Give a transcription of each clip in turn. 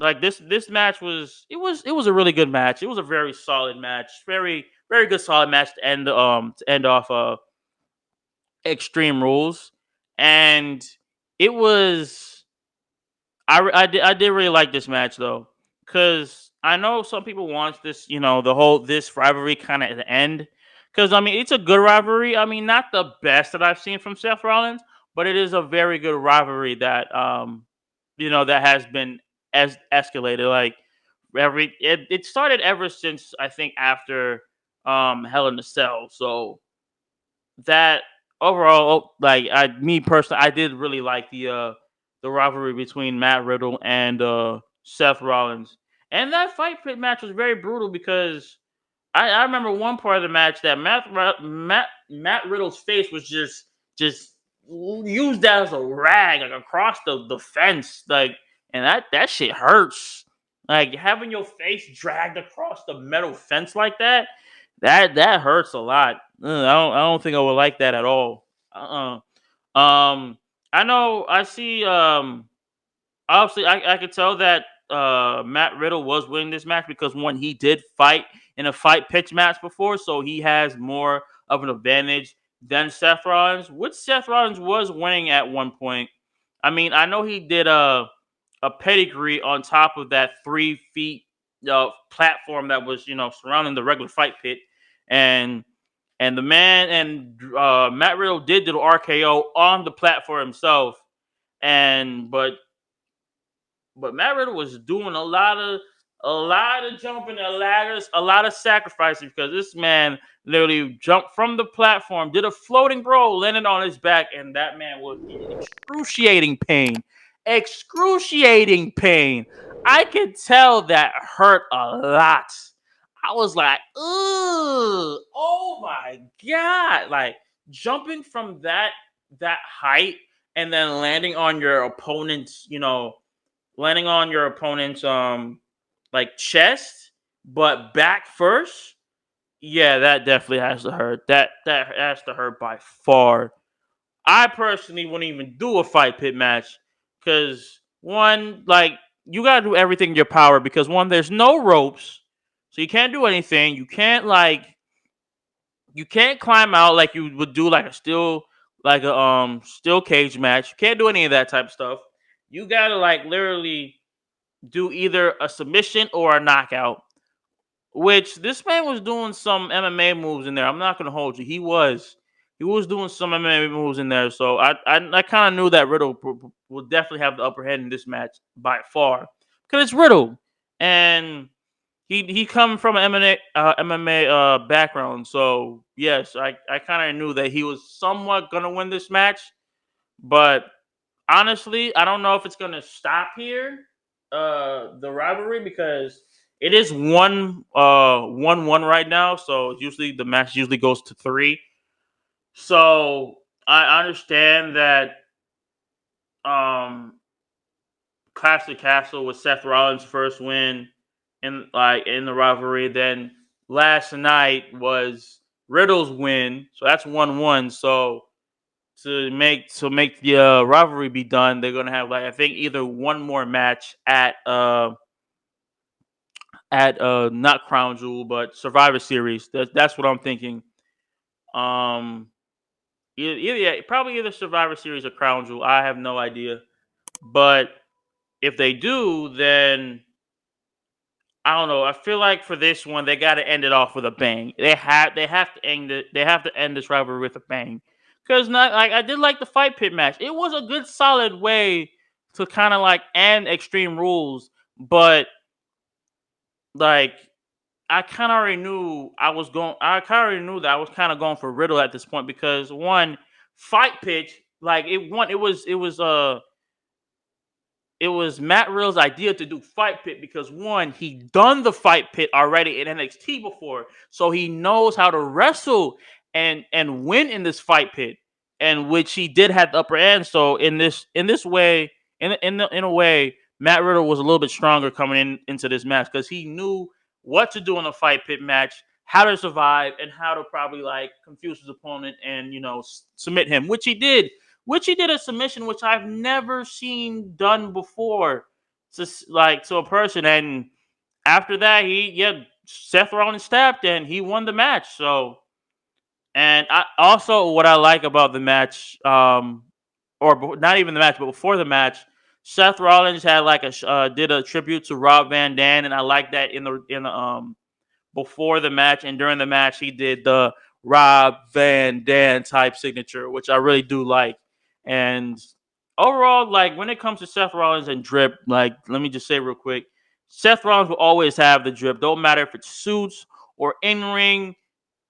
like this match was a really good match. It was a very solid match, very good solid match to end off Extreme Rules, and it was I did really like this match though, because I know some people want this, the whole this rivalry kind of to end. Because I mean, it's a good rivalry. I mean, not the best that I've seen from Seth Rollins, but it is a very good rivalry that that has been as escalated. Like it started ever since I think after Hell in a Cell. So that overall, like me personally, I did really like the rivalry between Matt Riddle and Seth Rollins, and that fight pit match was very brutal because I remember one part of the match that Matt Riddle's face was just used as a rag like across the fence, like, and that shit hurts. Like having your face dragged across the metal fence like that hurts a lot. I don't think I would like that at all. Um, I know. I see. Obviously, I could tell that Matt Riddle was winning this match because one, he did fight in a fight pitch match before, so he has more of an advantage than Seth Rollins, which Seth Rollins was winning at one point. I mean, I know he did a pedigree on top of that 3 feet platform that was surrounding the regular fight pit, and the man and Matt Riddle did do the RKO on the platform himself, and but Matt Riddle was doing a lot of jumping, a lot of sacrificing because this man literally jumped from the platform, did a floating bro, landed on his back, and that man was in excruciating pain. Excruciating pain. I could tell that hurt a lot. I was like, ugh, oh my god. Like jumping from that height and then landing on your opponent's like chest, but back first. Yeah, that definitely has to hurt. That has to hurt by far. I personally wouldn't even do a fight pit match because one, like, you gotta do everything in your power because one, there's no ropes, so you can't do anything. You can't climb out like you would do like a steel cage match. You can't do any of that type of stuff. You gotta like literally do either a submission or a knockout. Which this man was doing some MMA moves in there. I'm not gonna hold you. He was doing some MMA moves in there. So I kind of knew that Riddle would definitely have the upper hand in this match by far because it's Riddle, and he coming from an MMA background. So yes, I kind of knew that he was somewhat gonna win this match, but honestly, I don't know if it's gonna stop here, the rivalry, because it is 1-1 right now. So usually the match usually goes to three. So I understand that um Clash Castle was Seth Rollins' first win in the rivalry. Then last night was Riddle's win. So that's 1-1. So to make the rivalry be done, they're gonna have like I think either one more match at not Crown Jewel but Survivor Series. That's what I'm thinking. Um, yeah, probably either Survivor Series or Crown Jewel. I have no idea, but if they do, then I don't know. I feel like for this one, they got to end it off with a bang. They have to end it. They have to end this rivalry with a bang. Because not like I did like the fight pit match. It was a good solid way to kind of like end Extreme Rules, but like I kind of already knew I was going. I kind of already knew that I was kind of going for Riddle at this point because one fight pitch like it was Matt Riddle's idea to do fight pit because one, he done the fight pit already in NXT before, so he knows how to wrestle and win in this fight pit, and which he did have the upper end. So in this way, in a way, Matt Riddle was a little bit stronger coming into this match because he knew what to do in a fight pit match, how to survive, and how to probably like confuse his opponent and submit him, which he did a submission which I've never seen done before. like to a person, and after that, Seth Rollins stepped and he won the match. So, and I also what I like about the match, not even the match, but before the match, Seth Rollins had like did a tribute to Rob Van Dam, and I like that in the before the match and during the match he did the Rob Van Dam type signature, which I really do like. And overall, like when it comes to Seth Rollins and drip, like let me just say real quick, Seth Rollins will always have the drip. Don't matter if it's suits or in ring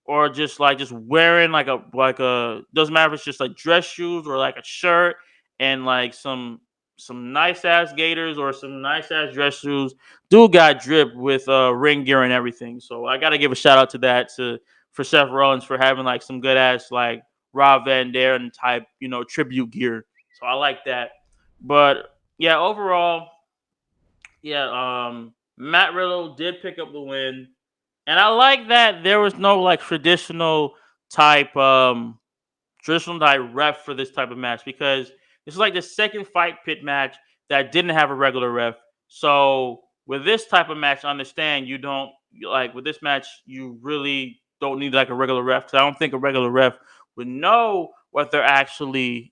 or just wearing like a doesn't matter if it's just like dress shoes or like a shirt and like some nice ass gaiters or some nice ass dress shoes. Dude got drip with ring gear and everything. So I gotta give a shout out to that to for Seth Rollins for having like some good ass like Rob Van Dam type, tribute gear. So I like that. But yeah, overall, yeah, Matt Riddle did pick up the win. And I like that there was no like type traditional type ref for this type of match because this is like the second fight pit match that didn't have a regular ref. So with this type of match, I understand you don't like with this match you really don't need like a regular ref because I don't think a regular ref would know what they're actually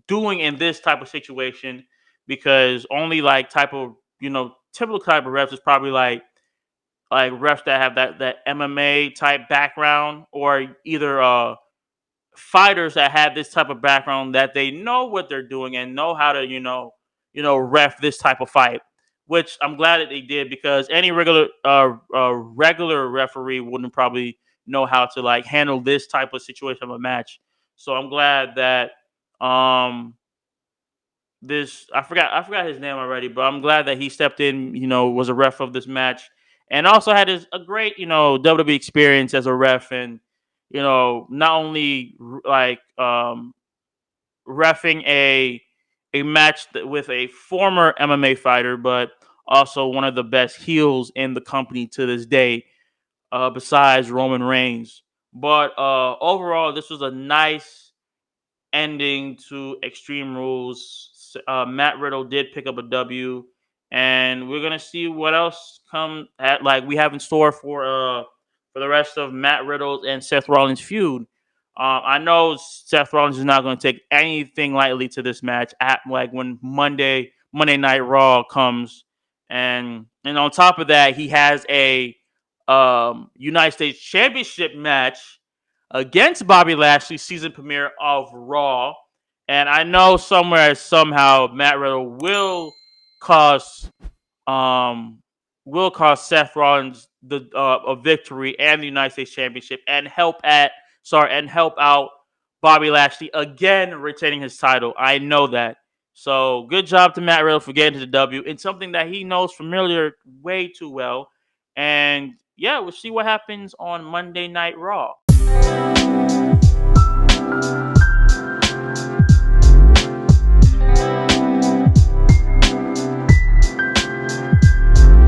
doing in this type of situation because only like type of typical type of refs is probably like refs that have that MMA type background or either fighters that have this type of background that they know what they're doing and know how to ref this type of fight, which I'm glad that they did because any regular referee wouldn't probably know how to like handle this type of situation of a match. So I'm glad that um this I forgot his name already, but I'm glad that he stepped in, was a ref of this match and also had a great, WWE experience as a ref and not only like refing a match with a former MMA fighter, but also one of the best heels in the company to this day, besides Roman Reigns. But overall, this was a nice ending to Extreme Rules. Matt Riddle did pick up a W, and we're gonna see what else we have in store for the rest of Matt Riddle's and Seth Rollins' feud. I know Seth Rollins is not going to take anything lightly to this match at like when Monday Night Raw comes, and on top of that, he has a United States Championship match against Bobby Lashley season premiere of Raw. And I know somewhere somehow Matt Riddle cause will cost Seth Rollins the a victory and the United States Championship and help out Bobby Lashley again retaining his title. I know that. So good job to Matt Riddle for getting to the W in something that he knows familiar way too well. And yeah, we'll see what happens on Monday Night Raw.